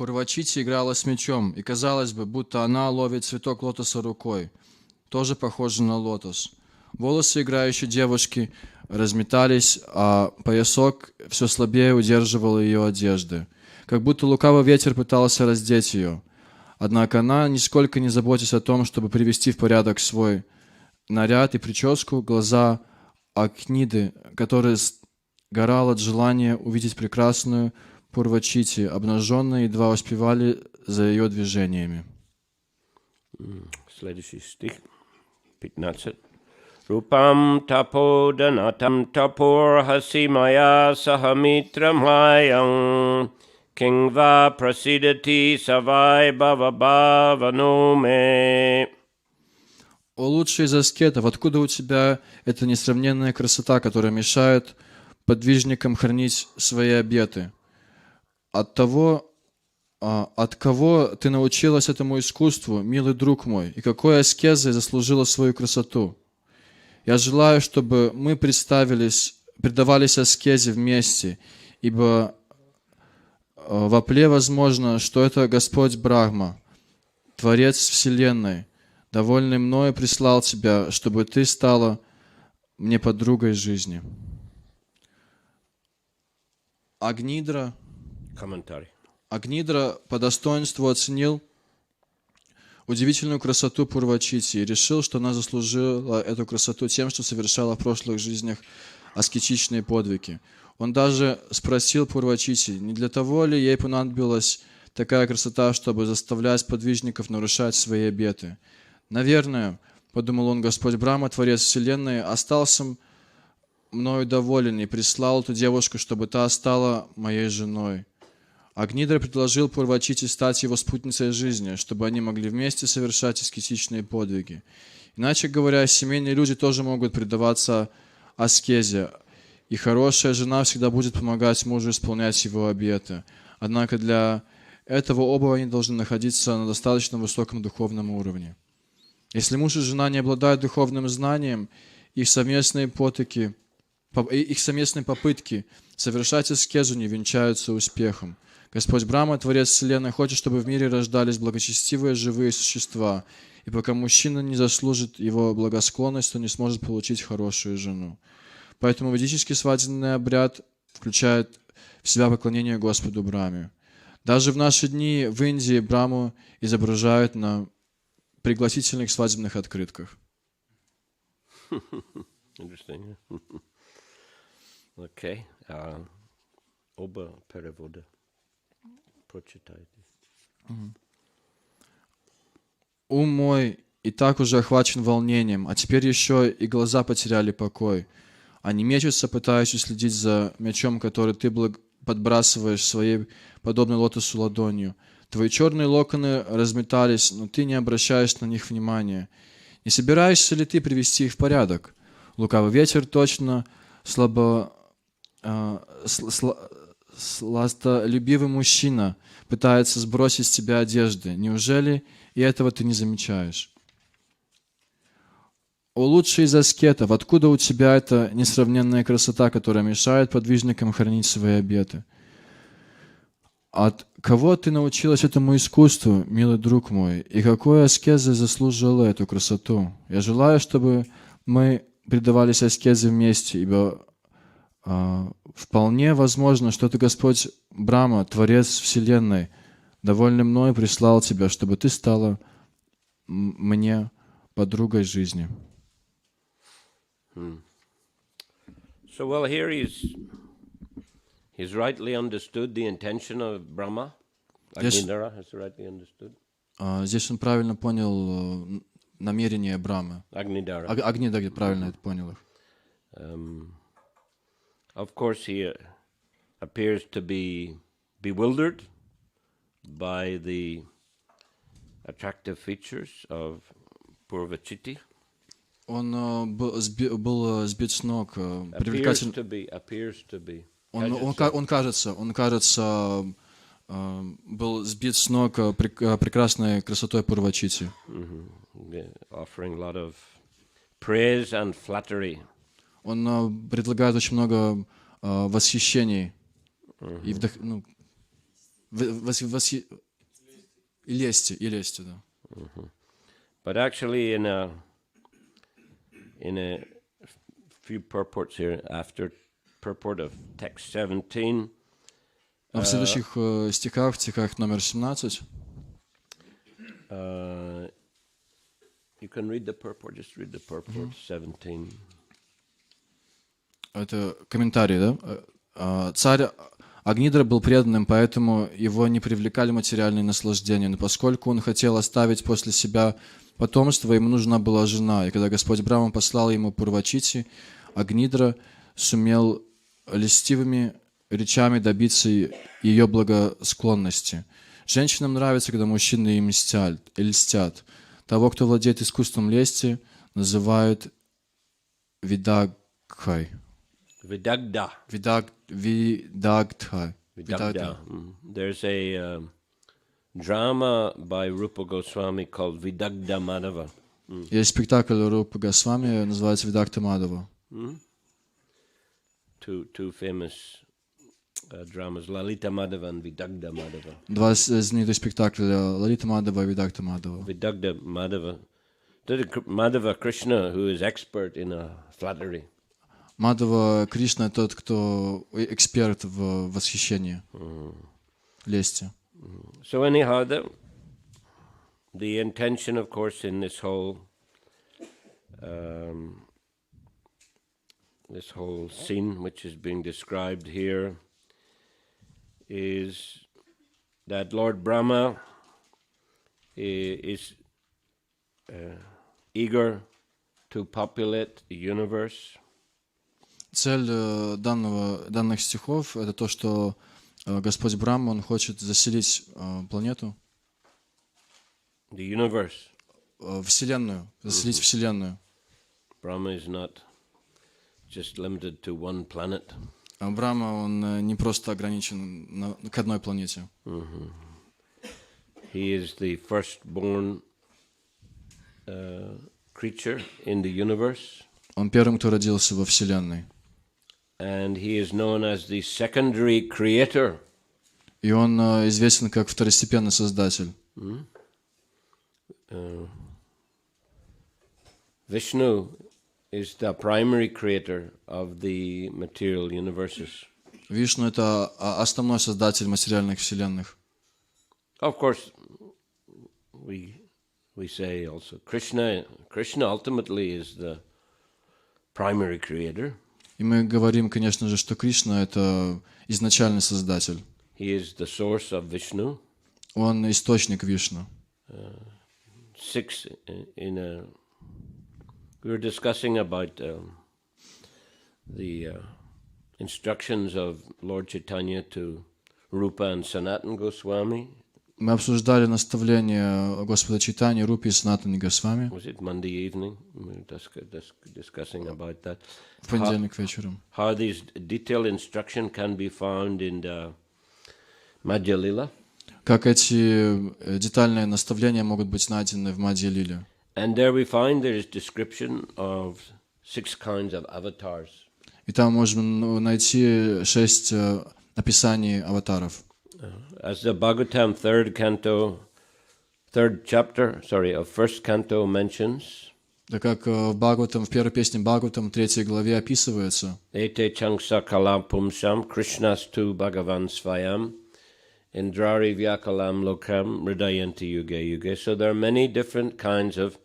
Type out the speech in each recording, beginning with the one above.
Пурвачити играла с мечом, и казалось бы, будто она ловит цветок лотоса рукой, тоже похоже на лотос. Волосы играющей девушки разметались, а поясок все слабее удерживал ее одежды, как будто лукавый ветер пытался раздеть ее. Однако она, нисколько не заботясь о том, чтобы привести в порядок свой наряд и прическу, глаза Акниды, которая сгорала от желания увидеть прекрасную Пурвачити, обнаженные, едва успевали за ее движениями. Следующий стих, 15. Рупам таподанатам тапур хасимая сахамитрамайям кингва прасидати савай бавабавануме. О лучший из аскетов, откуда у тебя эта несравненная красота, которая мешает подвижникам хранить свои обеты? От кого ты научилась этому искусству, милый друг мой, и какой аскезой заслужила свою красоту? Я желаю, чтобы мы предавались аскезе вместе, ибо вопле возможно, что это Господь Брахма, Творец вселенной, довольный мною прислал тебя, чтобы ты стала мне подругой жизни. Агнидра по достоинству оценил удивительную красоту Пурвачити и решил, что она заслужила эту красоту тем, что совершала в прошлых жизнях аскетичные подвиги. Он даже спросил Пурвачити, не для того ли ей понадобилась такая красота, чтобы заставлять подвижников нарушать свои обеты. Наверное, подумал он, Господь Брахма, Творец вселенной, остался мною доволен и прислал эту девушку, чтобы та стала моей женой. Агнидра предложил Пурвачити стать его спутницей жизни, чтобы они могли вместе совершать аскетичные подвиги. Иначе говоря, семейные люди тоже могут предаваться аскезе, и хорошая жена всегда будет помогать мужу исполнять его обеты. Однако для этого оба они должны находиться на достаточно высоком духовном уровне. Если муж и жена не обладают духовным знанием, их совместные попытки совершать аскезу не венчаются успехом. Господь Брахма, Творец вселенной, хочет, чтобы в мире рождались благочестивые живые существа, и пока мужчина не заслужит его благосклонность, то не сможет получить хорошую жену. Поэтому ведический свадебный обряд включает в себя поклонение Господу Брахме. Даже в наши дни в Индии Брахму изображают на пригласительных свадебных открытках. Interesting. Окей. Оба перевода. Прочитайте. Ум мой и так уже охвачен волнением, а теперь еще и глаза потеряли покой. Они мечутся, пытаясь уследить за мячом, который ты подбрасываешь своей, подобной лотосу, ладонью. Твои черные локоны разметались, но ты не обращаешь на них внимания. Не собираешься ли ты привести их в порядок? Лукавый ветер точно сластолюбивый мужчина пытается сбросить с тебя одежды. Неужели и этого ты не замечаешь? О лучший из аскетов, откуда у тебя эта несравненная красота, которая мешает подвижникам хранить свои обеты? От кого ты научилась этому искусству, милый друг мой, и какой аскезой заслужила эту красоту? Я желаю, чтобы мы предавались аскезе вместе, ибо вполне возможно, что ты, Господь Брахма, Творец вселенной, довольный мною прислал тебя, чтобы ты стала мне подругой жизни. So well, here he's rightly understood the intention of Brahma. Agnidara has rightly understood. Здесь он правильно понял намерение Брамы. Агнидара правильно это понял их. Of course, he appears to be bewildered by the attractive features of Purvachiti. Он был сбит с ног. Appears to be. Он кажется, был сбит с ног прекрасной красотой Пурвачити. Offering a lot of praise and flattery. Он предлагает очень много восхищений и И лести, да. But actually, in a few purports here, after purport of text 17, Но в следующих стихах, в стихах номер 17, you can read the purport, just read the purport, 17. Это комментарий, да? Царь Агнидра был преданным, поэтому его не привлекали материальные наслаждения. Но поскольку он хотел оставить после себя потомство, ему нужна была жена. И когда Господь Брахма послал ему Пурвачити, Агнидра сумел льстивыми речами добиться ее благосклонности. Женщинам нравится, когда мужчины им льстят. Того, кто владеет искусством лести, называют видагхой. Vidagda. Видагдхой. Vidagda. There's a drama by Rupa Goswami called Vidagda Madhava. Есть спектакль Рупы Госвами, называется Видагта Мадхава. Two famous dramas, Lalita Madhava and Vidagda Madhava. Два знаменитых спектакля Лалита Мадхава и Видагта Мадхава. Vidagda Madhava. Madhava Krishna, who is expert in flattery. Мадхава Кришна тот, кто эксперт в восхищении, лести. So anyhow, the intention, of course, in this whole scene which is being described here is that Lord Brahma is eager to populate the universe. Цель данных стихов — это то, что Господь Брахма, Он хочет заселить планету, the universe. Вселенную, заселить Вселенную. Brahma is not just limited to one planet. А Брахма, он не просто ограничен к одной планете. He is the firstborn creature in the universe. Он первым, кто родился во Вселенной. And he is known as the secondary creator. И он известен как второстепенный создатель. Vishnu is the primary creator of the material universes. Вишну — это основной создатель материальных вселенных. Of course, we say also Krishna ultimately is the primary creator. И мы говорим, конечно же, что Кришна — это изначальный создатель. He is the source of Vishnu. Он источник Вишну. We were discussing about the instructions of Lord Chaitanya to Rupa and Sanatana Goswami. Мы обсуждали наставления Господа Чайтаньи, Рупи и Санатани Госвами. Was it Monday evening? We were discussing about that. В понедельник вечером. How these detailed instruction can be found in the Madhya Lila. Как эти детальные наставления могут быть найдены в Мадья Лиле. And there we find there is description of 6 kinds of avatars. И там можно найти 6 описаний аватаров. As the Bhagavatam third chapter of first canto mentions, Да как в Бхагаватам, в первой песне Бхагаватам, 3 главе описывается. Ete changsa kala pumsam krishnastu bhagavan svayam indrari vyakalam lokam hridayanti yuge yuge. So there are many different kinds of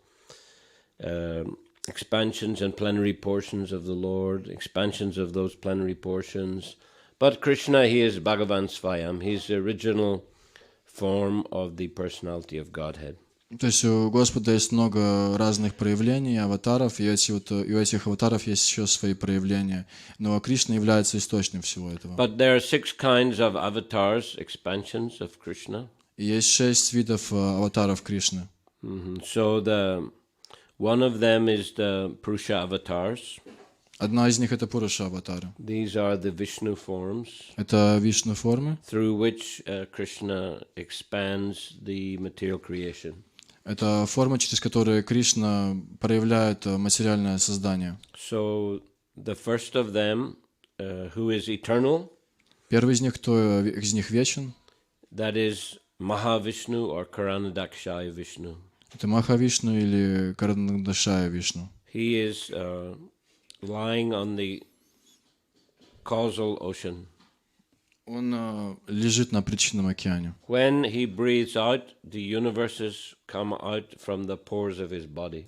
expansions and plenary portions of the Lord, expansions of those plenary portions. But Krishna, he is Bhagavan Svayam. He is the original form of the personality of Godhead. То есть у Господа есть много разных проявлений, аватаров, и у этих аватаров есть еще свои проявления. Но Кришна является источником всего этого. But there are 6 kinds of avatars, expansions of Krishna. И есть 6 видов аватаров Кришны. So one of them is the Purusha avatars. Одна из них — это Пуруша аватары. These are the Vishnu forms. Это Вишну формы. Through which Krishna expands the material creation. Это формы, через которые Кришна проявляет материальное создание. So the first of them, who is eternal, Первый из них, кто из них вечен, that is Mahavishnu or Karanadakshaya Vishnu. Это Махавишну или Каранадашая Вишну. He is lying on the causal ocean. Он лежит на причинном океане. When he breathes out, the universes come out from the pores of his body.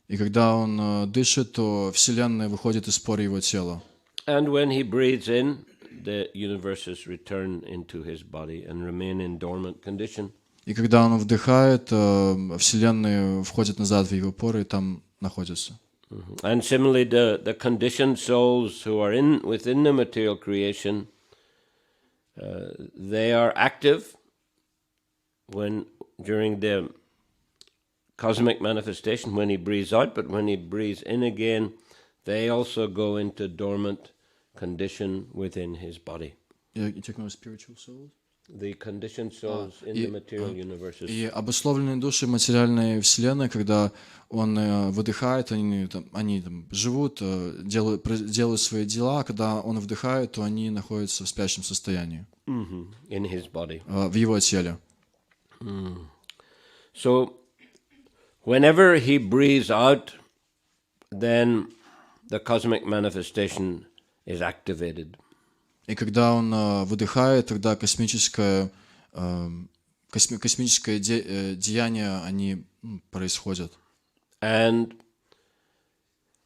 И когда он дышит, то вселенная выходит из пор его тела. And when he breathes in, the universes return into his body and remain in dormant condition. И когда он вдыхает, вселенная входит назад в его поры и там находится. And similarly, the conditioned souls who are within the material creation, they are active during the cosmic manifestation when he breathes out, but when he breathes in again, they also go into dormant condition within his body. You talking about spiritual souls? The conditioned souls in the material universes. И обусловленные души материальной вселенной, когда он выдыхает, они там живут, делают свои дела, а когда он вдыхает, то они находятся в спящем состоянии. In his body. В его теле. So, whenever he breathes out, then the cosmic manifestation is activated. И когда он выдыхает, тогда космическое деяние, они происходят. And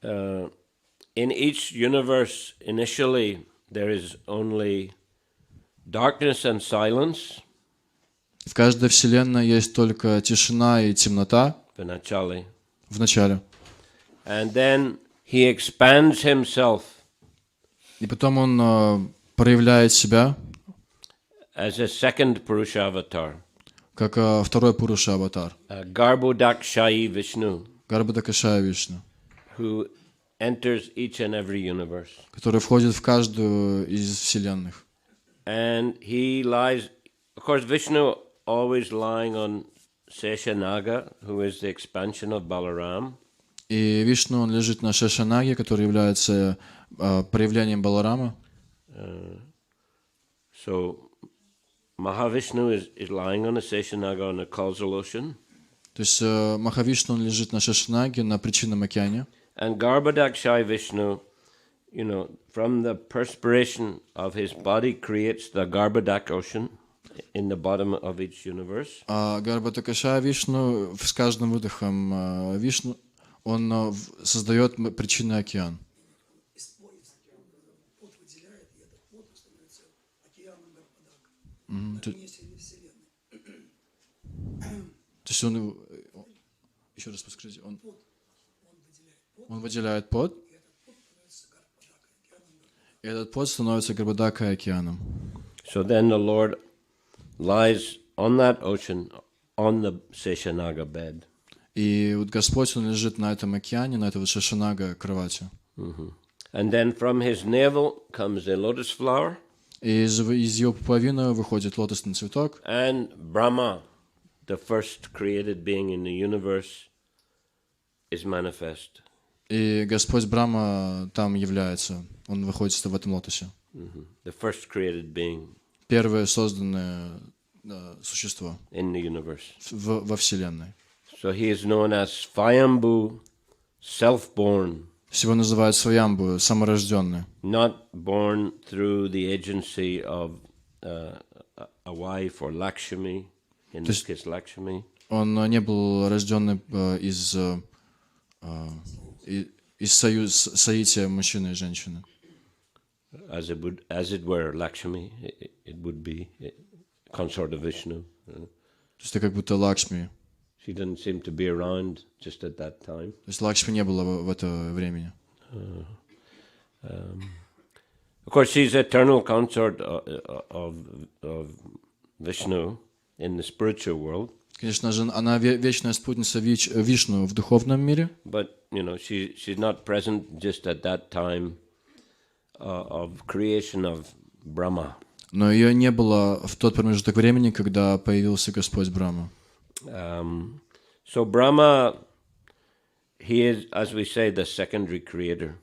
in each universe, initially, there is only darkness and silence. В каждой вселенной есть только тишина и темнота в начале. And then he expands himself. И потом он проявляет себя as a second Purusha avatar. Как второй Пуруша аватар. Garbhodakshai Vishnu. Гарбхадакшая Вишну. Who enters each and every universe. Который входит в каждую из вселенных. And he lies, of course, Vishnu always lying on Seshanaga, who is the expansion of Balaram. И Вишну, он лежит на Шешанаге, который является проявлением Баларама. So Mahavishnu is lying on a Seshanaga on a causal ocean. То есть Махавишну, он лежит на Шешанаге, на причинном океане. And Garbhodakshai Vishnu, from the perspiration of his body creates the Garbhodak ocean in the bottom of each universe. А Гарбхадакшая Вишну с каждым выдохом Вишну, он создает причинный океан. То есть он, еще раз подскажите, он выделяет пот, и этот пот становится Гарбхадакой океаном. So then the Lord lies on that ocean on the Seshanaga bed. И вот Господь, он лежит на этом океане, на этой вот Шешанага кровати. And then from his navel comes a lotus flower. И из его пуповины выходит лотосный цветок. And Brahma, the first created being in the universe, is manifest. И Господь Брахма там является. Он выходит в этом лотосе. The first created being. Первое созданное существо in the universe. Во Вселенной. So he is known as Swayambhu, self-born. Всего называют Сваямбу, саморожденный. Not born through the agency of a wife or Lakshmi, in this case Lakshmi. Он не был рожден из соития мужчины и женщины. As it were, Lakshmi, it would be consort of Vishnu. То есть это как будто Лакшми. She didn't seem to be around just at that time. То есть Лакшми не было в это времени. Of course, she's eternal consort of Vishnu in the spiritual world. Конечно же, она вечная спутница Вишну в духовном мире. But she's not present just at that time of creation of Brahma. Но ее не было в тот промежуток времени, когда появился Господь Брахма. So Brahma, he is, as we say, the secondary creator.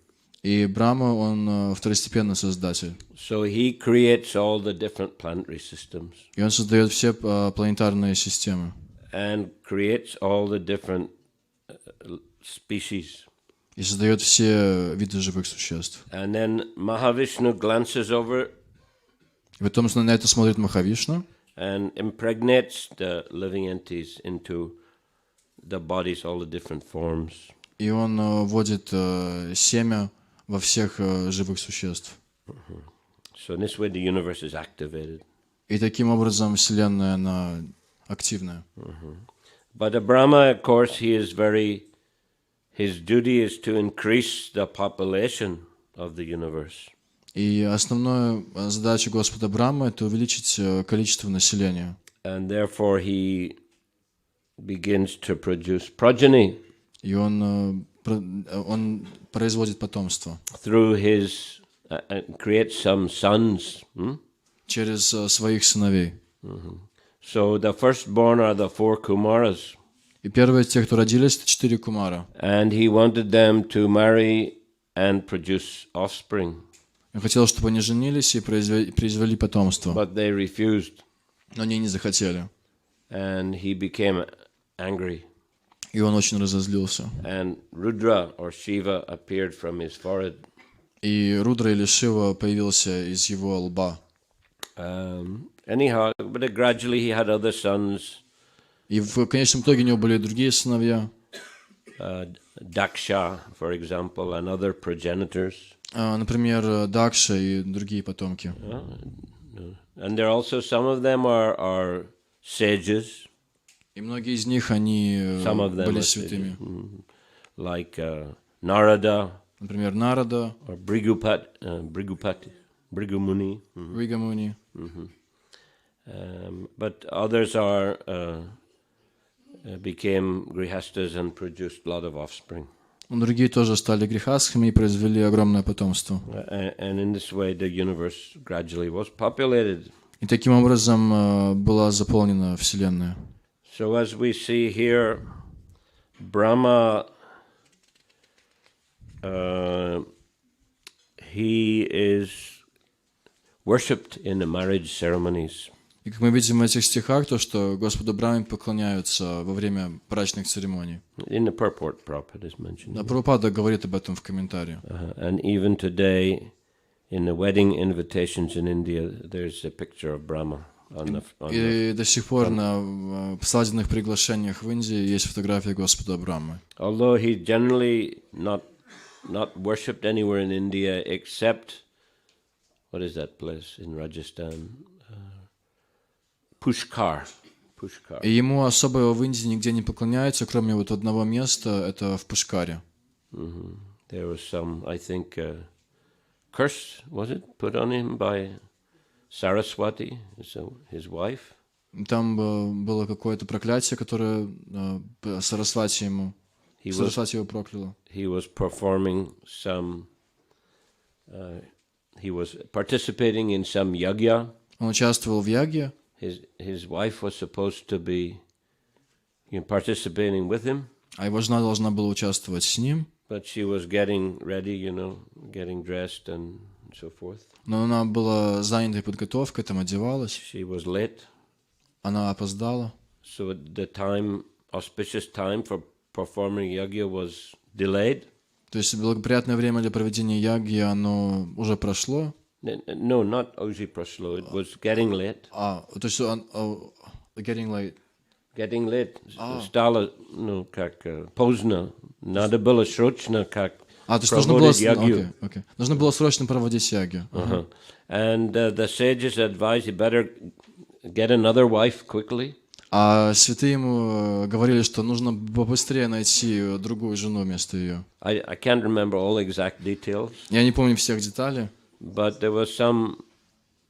И Брахма, он второстепенный создатель. So he creates all the different planetary systems. И он создает все планетарные системы. And creates all the different species. И создает все виды живых существ. And then Mahavishnu glances over И потом на это смотрит Махавишну. And impregnates the living entities into the bodies, all the different forms. И он вводит семя во всех живых существ. So in this way the universe is activated. И таким образом Вселенная, она активная. But the Brahma, of course, his duty is to increase the population of the universe. И основная задача Господа Брахмы — это увеличить количество населения. And therefore he begins to produce progeny. И он производит потомство. Through his, creates some sons. Через своих сыновей. So the firstborn are the 4 Kumaras. И первые, те, кто родились, это 4 кумара. And he wanted them to marry and produce offspring. Он хотел, чтобы они женились и произвели потомство. But they refused. Но они не захотели. And he became angry. И он очень разозлился. And Rudra or Shiva appeared from his forehead. И Рудра или Шива появился из его лба. Anyhow, but gradually he had other sons. И в конечном итоге у него были другие сыновья. Daksha, for example, and other progenitors. Например, Дакша и другие потомки. And there also some of them are sages. И многие из них, они были святыми. Like Narada. Например, Нарада. Or Brigupati. Brigumuni. Бригамуни. But others became grihastas and produced a lot of offspring. Другие тоже стали грехастхами и произвели огромное потомство. And in this way the universe gradually was populated. И таким образом была заполнена Вселенная. So as we see here, Brahma, he is worshipped in the marriage ceremonies. И как мы видим в этих стихах, то, что Господу Брахме поклоняются во время брачных церемоний. In the purport, Prabhupada is mentioned. Прабхупада говорит об этом в комментарии. And even today, in the wedding invitations in India, there's a picture of Brahma. И до сих пор на свадебных приглашениях в Индии есть фотография Господа Брахмы. Although he generally not worshipped anywhere in India except, what is that place in Rajasthan? Pushkar. И ему особо в Индии нигде не поклоняются, кроме вот одного места, это в Пушкаре. There was some, I think, curse, was it, put on him by Saraswati, his wife? Там было какое-то проклятие, которое Сарасвати его прокляла. He was performing some, he was participating in some yagya. Он участвовал в яге. His wife was supposed to be participating with him. А его жена должна была участвовать с ним. But she was getting ready, getting dressed and so forth. Но она была занята подготовкой, там одевалась. She was late. Она опоздала. So the auspicious time for performing yagya was delayed. То есть благоприятное время для проведения яги, оно уже прошло. No, not уже прошло. It was getting late. То есть getting late. Getting late. Стало, как поздно. Надо было срочно, как проводить ягью. Нужно было срочно проводить яги. And the sages advised, you better get another wife quickly. А святые ему говорили, что нужно побыстрее найти другую жену вместо ее. I can't remember all exact details. Я не помню всех деталей. But there was some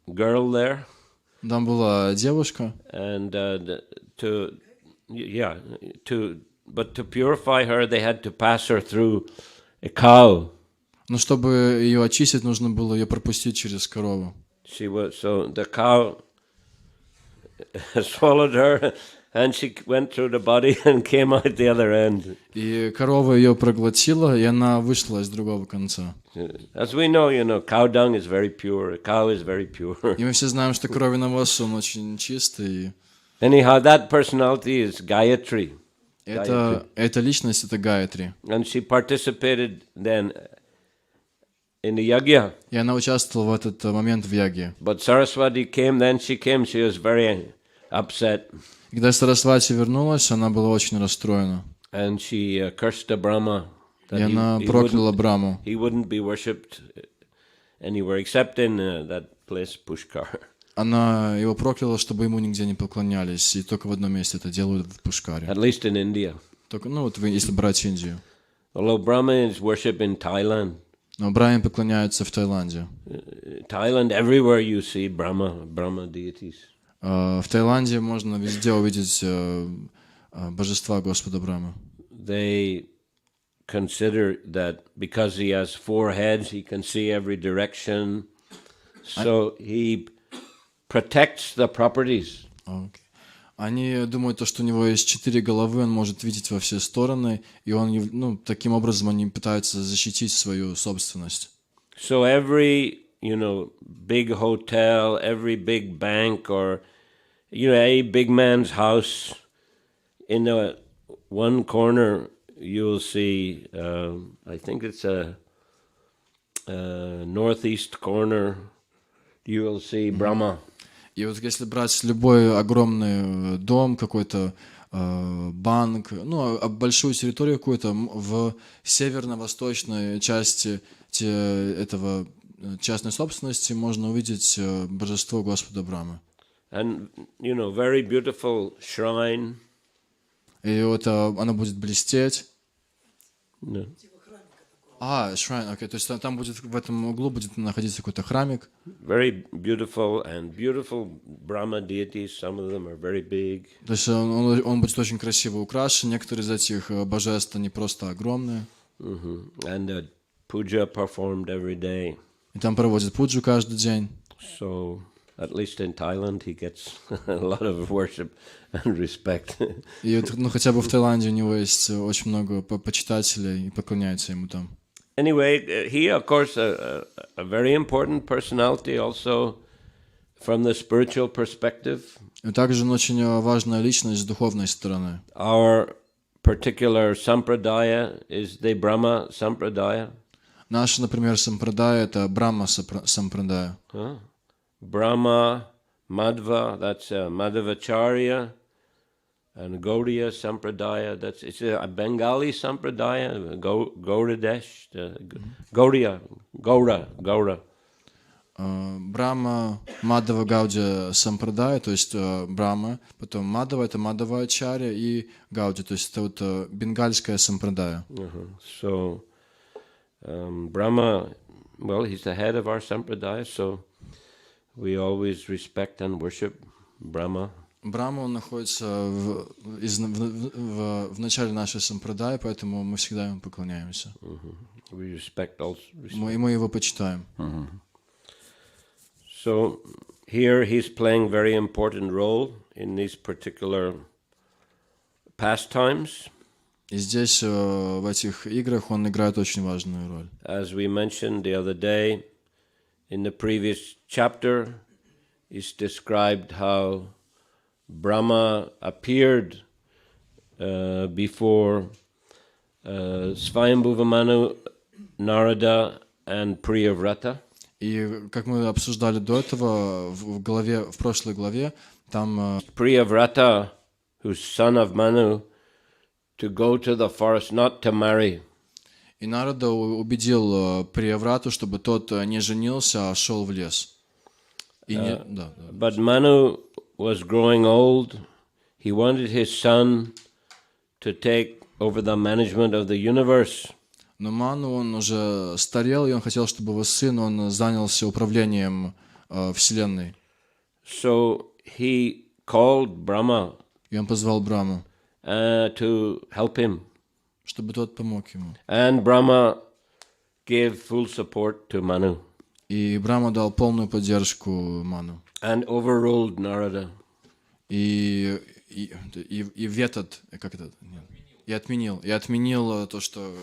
girl there. Там была девушка. And to purify her, they had to pass her through a cow. Но чтобы ее очистить, нужно было ее пропустить через корову. So the cow swallowed her, And she went through the body and came out the other end. И корова ее проглотила, и она вышла из другого конца. As we know, cow dung is very pure. A cow is very pure. И мы все знаем, что коровий навоз, он очень чистый. Anyhow, that personality is Gayatri. Эта личность, это Гаятри. And she participated then in the yagya. И она участвовала в этот момент в яге. But Saraswati came, she was very upset. Когда Сарасвати вернулась, она была очень расстроена. And she cursed the Brahma. И она прокляла Браму. He wouldn't be worshipped anywhere except in that place, Pushkar. Она его прокляла, чтобы ему нигде не поклонялись, и только в одном месте это делают в Пушкаре. At least in India. Только, если брать Индию. Although Brahma is worshipped in Thailand. Но Брахме поклоняются в Таиланде. Thailand, everywhere you see Brahma deities. В Таиланде можно везде увидеть божества Господа Брамы. They consider that because he has 4 heads, he can see every direction. So he protects the properties. Okay. Они думают, что у него есть 4 головы, он может видеть во все стороны, и он, таким образом они пытаются защитить свою собственность. So every, big hotel, every big bank, or a big man's house, in one corner you'll see, I think it's a northeast corner, you will see Brahma. И вот если брать любой огромный дом, какой-то банк, большую территорию какую-то, в северно-восточной части этого частной собственности можно увидеть божество Господа Брамы. And, very beautiful shrine. И вот оно будет блестеть. No. Shrine, окей, то есть там будет, в этом углу будет находиться какой-то храмик. Very beautiful Brahma deities, some of them are very big. То есть он будет очень красиво украшен, некоторые из этих божеств, они просто огромные. And puja performed every day. И там проводят пуджу каждый день. So, at least in Thailand, he gets a lot of worship and respect. И хотя бы в Таиланде у него есть очень много почитателей и поклоняются ему там. Anyway, he, of course, a very important personality also from the spiritual perspective. И также он очень важная личность с духовной стороны. Our particular sampradaya is the Brahma sampradaya. Наше, например, сампрадая — это Брахма сампрадая. Brahma, Madhva, that's Madhavacharya, and Gaudiya Sampradaya, it's a Bengali Sampradaya, Gauradesh, Gaudiya, Gaura. Брахма, Мадхава, Гаудия сампрадая, то есть Брахма, потом Мадхава — это Мадхавачарья, и Гаудия, то есть это вот бенгальская сампрадая. So, Brahma, well, he's the head of our Sampradaya, so we always respect and worship Brahma. Брахма, он находится в начале нашей сампрадаи, поэтому мы всегда ему поклоняемся. We respect also. Мы его почитаем. So here he's playing very important role in these particular pastimes. И здесь, в этих играх, он играет очень важную роль. As we mentioned the other day, in the previous chapter, is described how Brahma appeared before Svayambhuva Manu, Narada and Priyavrata. И как мы обсуждали до этого в прошлой главе, там Priyavrata, who's son of Manu, to go to the forest, not to marry. И Нарада убедил Прияврату, чтобы тот не женился, а шел в лес. But Manu was growing old. He wanted his son to take over the management of the universe. Но Ману, он уже старел, и он хотел, чтобы его сын, он занялся управлением вселенной. So he called Brahma. И он позвал Браму. To help him. Чтобы тот помог ему. And Brahma gave full support to Manu. И Брахма дал полную поддержку Ману. And overruled Narada. И и ветот, как это? Нет. И отменил то, что...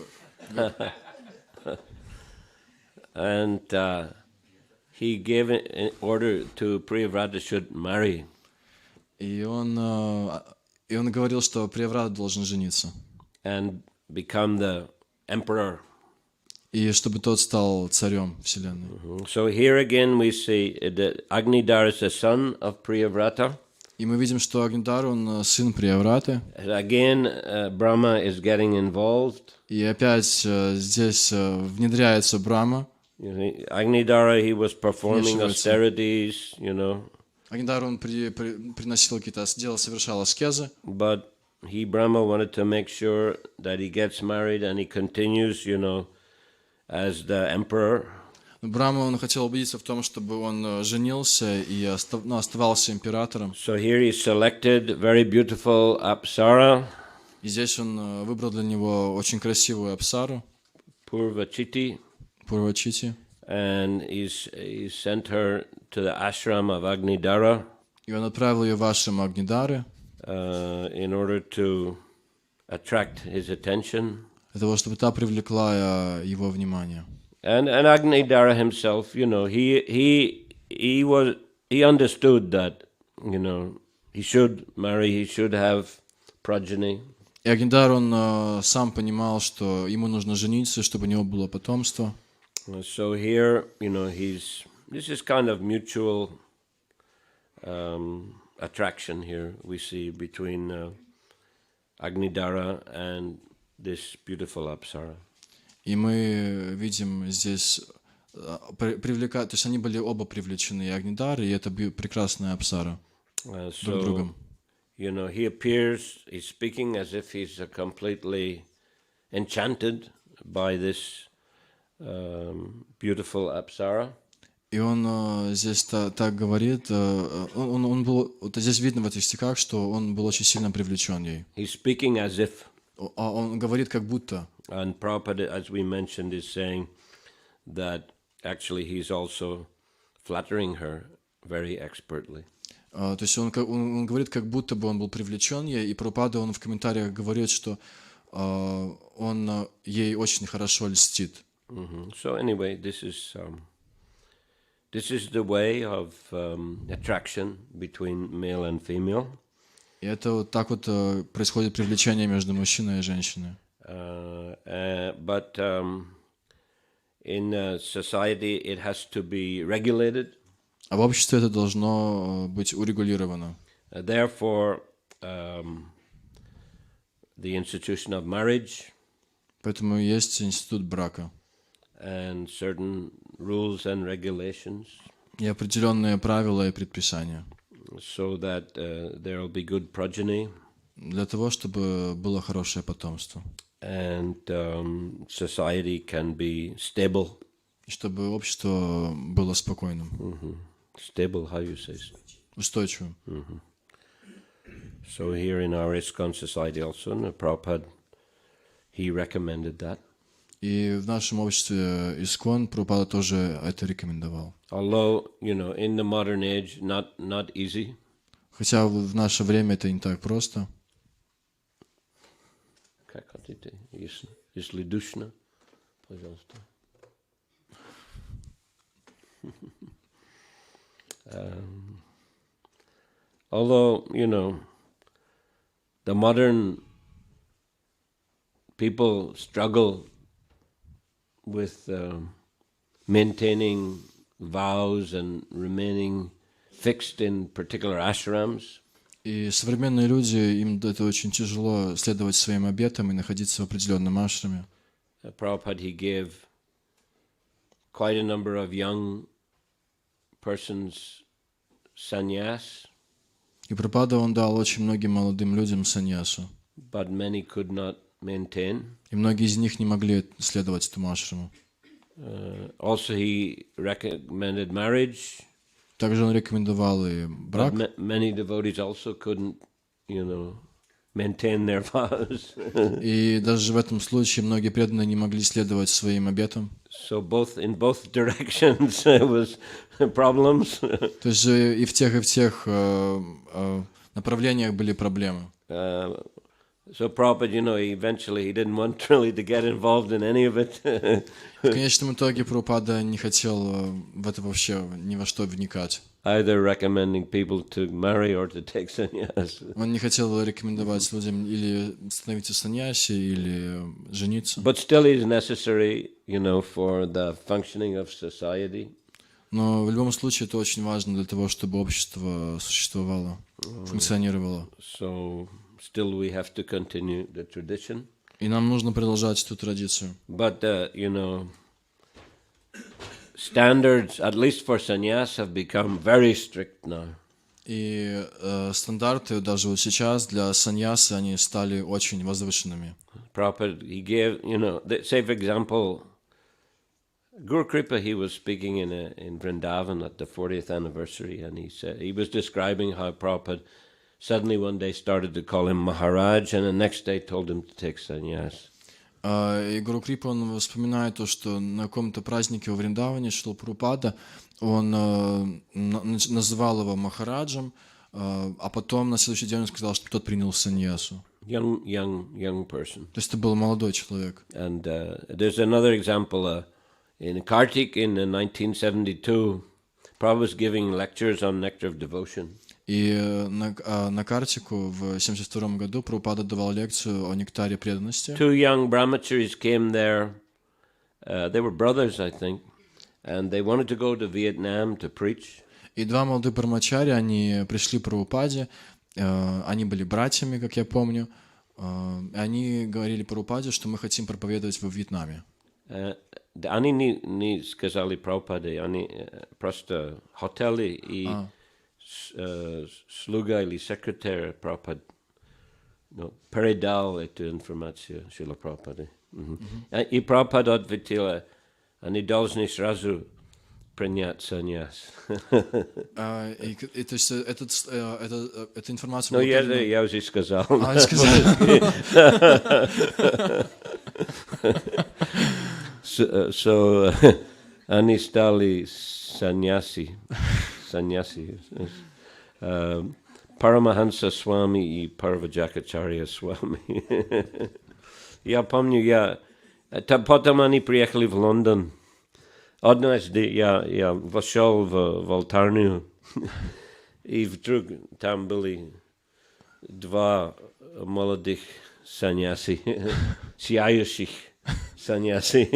And he gave an order to Priyavrata should marry. И он говорил, что Прияврата должен жениться. And become the emperor. И чтобы тот стал царем вселенной. So here again we see that Agnidhara is the son of Priyavrata. И мы видим, что Агнидхара, он сын Приявраты. Again, Brahma is getting involved. И опять здесь внедряется Брахма. Agnidhara, he was performing austerities, you know. Агнидхара, он приносил какие-то дела, совершал аскезы. But Brahma wanted to make sure that he gets married and he continues, you know, as the emperor. Брахма, он хотел убедиться в том, чтобы он женился и оставался императором. So here he selected very beautiful Apsara. И здесь он выбрал для него очень красивую Апсару. Purvachiti. Пурвачити. And he sent her to the ashram of Agnidhara. И он отправил ее в ашрам Агнидхары. In order to attract his attention. Для того, чтобы та привлекла его внимание. And Agnidhara himself, you know, he understood that, you know, he should marry, he should have progeny. И Агнидхар, он сам понимал, что ему нужно жениться, чтобы у него было потомство. So here, you know, this is kind of mutual attraction here we see between Agnidhara and this beautiful Apsara. И мы видим здесь то есть они были оба привлечены, и Агнидхар, и это прекрасная Апсара друг другом. You know, he appears, he's speaking as if he's completely enchanted by this beautiful Apsara. И он здесь так говорит, он был, вот здесь видно в этих стихах, что он был очень сильно привлечен ей. He's speaking as if. Он говорит как будто. And Prabhupada, as we mentioned, is saying that actually he's also flattering her very expertly. То есть он говорит, как будто бы он был привлечен ей, и Прабхупада, он в комментариях говорит, что он ей очень хорошо льстит. So anyway, this is the way of attraction between male and female. И это вот так вот происходит привлечение между мужчиной и женщиной. But in society it has to be regulated. А в обществе это должно быть урегулировано. Therefore, the institution of marriage. Поэтому есть институт брака. And certain rules and regulations. И определенные правила и предписания. So that there will be good progeny. Для того, чтобы было хорошее потомство. And society can be stable. И чтобы общество было спокойным. Stable, how you say? Устойчивым. So here in our ISKCON society also, Prabhupada, he recommended that. И в нашем обществе ИСККОН Прабхупада тоже это рекомендовал. Although, you know, in the modern age, not easy. Хотя в наше время это не так просто. Как хотите, если душно, пожалуйста. Although, you know, the modern people struggle with maintaining vows and remaining fixed in particular ashrams. И современные люди, им это очень тяжело следовать своим обетам и находиться в определенном ашраме. Prabhupada, he gave quite a number of young persons sannyas. И Прабхупада, он дал очень многим молодым людям саньясу. But many could not maintain. И многие из них не могли следовать этому ашраму. Also he recommended marriage. Также он рекомендовал и брак. But many devotees also couldn't, you know, maintain their vows. И даже в этом случае многие преданные не могли следовать своим обетам. So in both directions there was problems. То есть и в тех направлениях были проблемы. So Prabhupada, eventually he didn't want really to get involved in any of it. В конечном итоге Прабхупада не хотел в это вообще ни во что вникать. Either recommending people to marry or to take sannyas. Он не хотел рекомендовать людям или становиться саньяси, или жениться. But still it is necessary, for the functioning of society. Но в любом случае это очень важно для того, чтобы общество существовало, функционировало. So still we have to continue the tradition. И нам нужно продолжать эту традицию. But, standards, at least for sannyas, have become very strict now. И стандарты даже вот сейчас для саньясы, они стали очень возвышенными. Prabhupada, he gave, say for example, Guru Kripa, he was speaking in Vrindavan at the 40th anniversary, and he was describing how Prabhupada suddenly one day started to call him Maharaj, and the next day told him to take sannyas. И Гуру Крипа, он вспоминает то, что на каком-то празднике во Вриндаване Шрила Прабхупада, он называл его Махараджем, а потом на следующий день он сказал, что тот принял саньясу. Young person. То есть это был молодой человек. And there's another example in Kartik in 1972. Prabhupada was giving lectures on nectar of devotion. И на Картику в 1972 году Прабхупада давал лекцию о нектаре преданности. Two young brahmacharis came there. They were brothers, I think, and they wanted to go to Vietnam to preach. И два молодых брамачари, они пришли к Прабхупаде, они были братьями, как я помню, и они говорили Прабхупаде, что мы хотим проповедовать во Вьетнаме. Они не сказали Прабхупаде, они просто хотели и слуга или секретарь Прабхупады передал эту информацию Шриле Прабхупаде. И Прабхупада ответил, они должны сразу принять саньяс. И то есть эта информация... Ну, я уже сказал. So, они стали саньяси. Парамаханса Свами и Парваджакачарья Свами. Я помню, потом они приехали в Лондон. Однажды я вошел в алтарную, и вдруг там были два молодых саньяси, сияющих саньяси.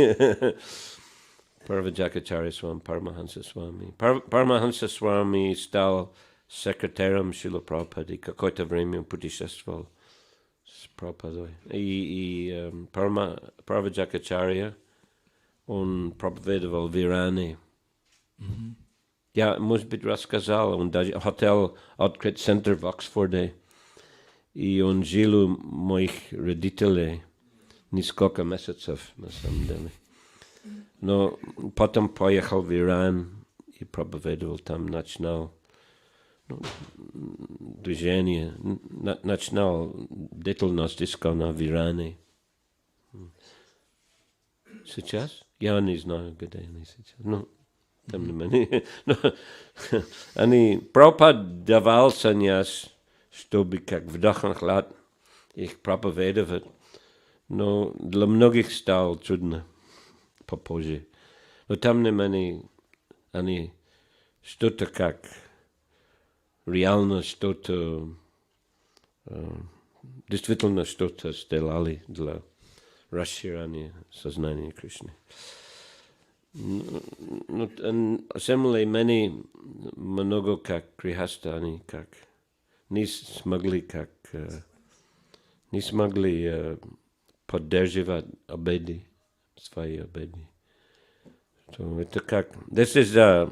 Парваджакачарья Свами, Парамаханса Свами. Парамаханса Свами стал секретарем Шрилы Прабхупады, какое-то время путешествовал с Прабхупадой. И Парваджакачарья, он проповедовал в Иране. Я, может быть, рассказал, он даже хотел открыть центр в Оксфорде, и он жил у моих родителей несколько месяцев, на самом деле. Но потом поехал в Иран и проповедовал там, начинал движение, начинал деятельность искона в Иране. Сейчас? Я не знаю, где они сейчас. Тем не менее. Они Прабхупада давал саньяс, чтобы как вдохновлять их проповедовать. Но для многих стало трудно попозже. Но тем не менее, они что-то как реально что-то, действительно что-то сделали для расширения сознания Кришны. Similarly, много как грехаста, они как не смогли поддерживать обеды, свои обеды. So, это как... This is a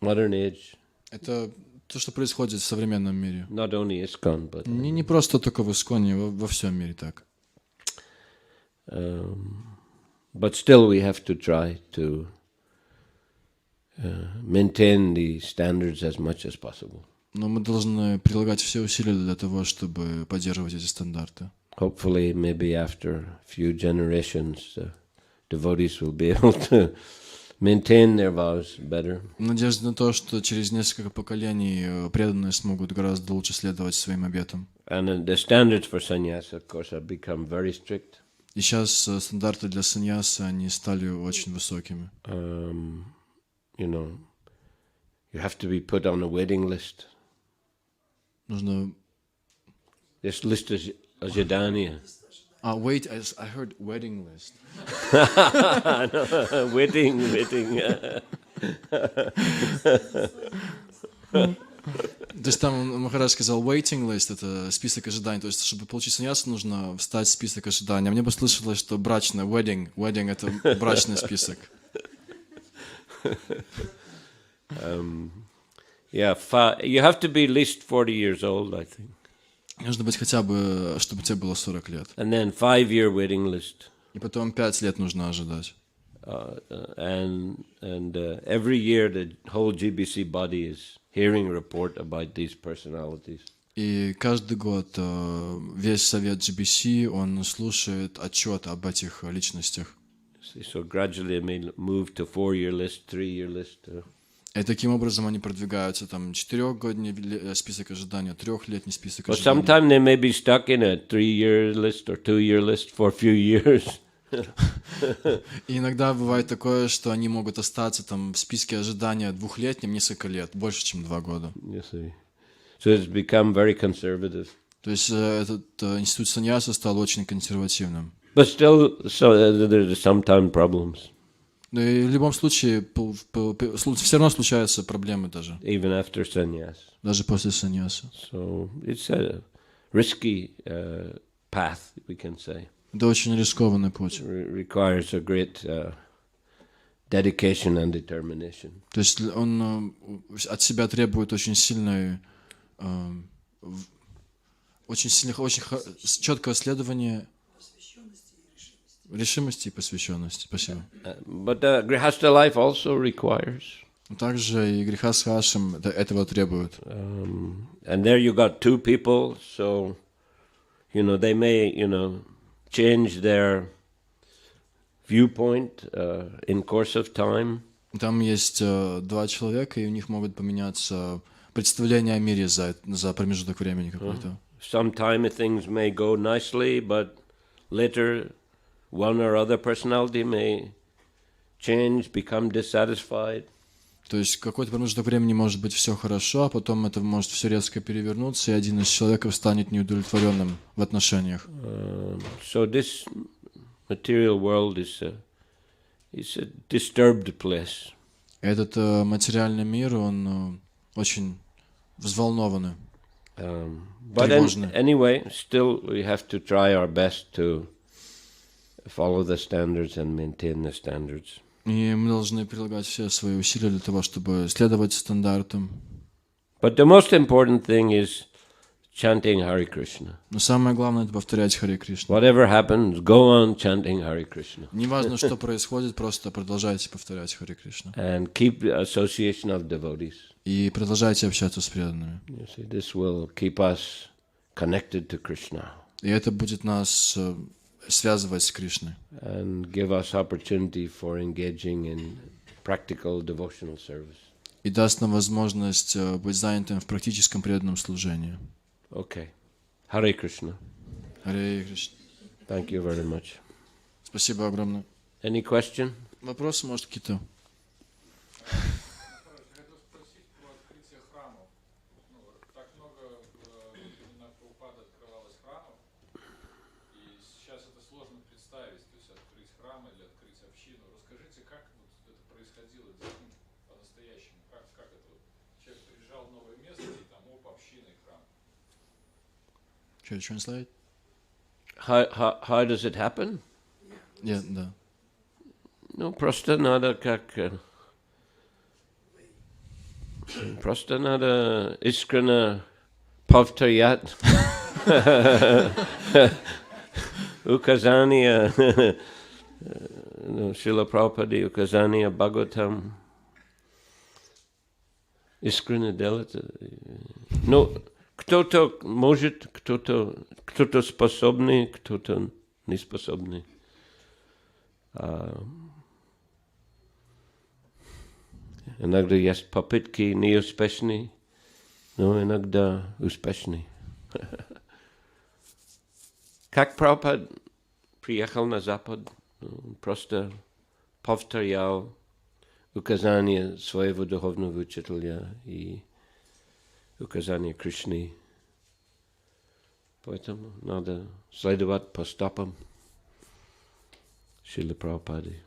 modern age. Это то, что происходит в современном мире. Not only ISKCON, but... Не просто только в Исконе, во всем мире так. But still we have to try to maintain the standards as much as possible. Но мы должны прилагать все усилия для того, чтобы поддерживать эти стандарты. Hopefully, maybe after a few generations, devotees will be able to maintain their vows better. Надежда на то, что через несколько поколений преданные смогут гораздо лучше следовать своим обетам. And the standards for sannyasa, of course, have become very strict. И сейчас стандарты для саньяса, они стали очень высокими. You know, you have to be put on a waiting list. Нужно... This list is ajadaniya. Wait, I heard wedding list. No, waiting. То есть там Махарадж сказал waiting list, это список ожиданий. То есть, чтобы получить саньясу, нужно встать в список ожиданий. А мне послышалось, что брачное, wedding это брачный список. You have to be at least 40 years old, I think. Нужно быть хотя бы, чтобы тебе было 40 лет. And then 5-year waiting list. И потом 5 лет нужно ожидать. And every year the whole Джи-Би-Си body is hearing a report about these personalities. И каждый год весь совет Джи-Би-Си, он слушает отчет об этих личностях. So gradually they move to 4-year list, 3-year list. И таким образом они продвигаются, там, 4-годний список ожидания, 3-летний список But ожидания. sometimes they may be stuck in a 3-year list or 2-year list for a few years. И иногда бывает такое, что они могут остаться там в списке ожидания 2-летним несколько лет, больше, чем 2 года. You see. So it's become very conservative. То есть этот институт саньяса стал очень консервативным. But still, so there's sometimes problems. Но и в любом случае, все равно случаются проблемы даже. Even after sannyas. Даже после саньяса. So it's a risky path, we can say. Это очень рискованный путь. Requires a great dedication and determination. То есть он от себя требует очень сильной, очень четкого следования, решимости и посвященности. Спасибо. But grihastha life also requires. Также и грихастха-ашрам этого требует. And there you got two people, so they may change their viewpoint in course of time. Там есть 2 человека, и у них могут поменяться представления о мире за промежуток времени какой-то. Sometime things may go nicely, but later one or other personality may change, become dissatisfied. То есть какой-то промежуток времени может быть все хорошо, а потом это может все резко перевернуться, и один из человеков станет неудовлетворенным в отношениях. So this material world is a disturbed place. Этот материальный мир, он очень взволнованный. But anyway, still we have to try our best to follow the standards and maintain the standards. И мы должны прилагать все свои усилия для того, чтобы следовать стандартам. But the most important thing is chanting Hare Krishna. Но самое главное — это повторять Харе Кришна. Whatever happens, go on chanting Hare Krishna. Неважно, что происходит, просто продолжайте повторять Харе Кришна. And keep the association of devotees. И продолжайте общаться с преданными. You see, this will keep us connected to Krishna. И это будет нас связывать с Кришной. And give us opportunity for engaging in practical devotional service. И даст нам возможность быть занятым в практическом преданном служении. Okay. Hare Krishna. Харе Кришна. Thank you very much. Спасибо огромное. Any question? Вопросы, может, какие-то? Хотел спросить про открытие храмов. Так много времена Прабхупады открывалось храмов, и сейчас это сложно представить, то есть открыть храм или открыть общину. Расскажите, как это происходило по-настоящему? Как это? Человек приезжал в новое место, и там община и храм. Should I translate? How does it happen? Нет, да. Ну, просто надо просто надо искренне повторять указания Шрилы Прабхупады, указания Бхагаватам. Искренне делать. Ну, кто-то может, кто-то способный, кто-то не способный. Иногда есть попытки неуспешные, но иногда успешные. Как Прабхупада приехал на Запад, он просто повторял указания своего духовного учителя и указания Кришны. Поэтому надо следовать по стопам Шрилы Прабхупады.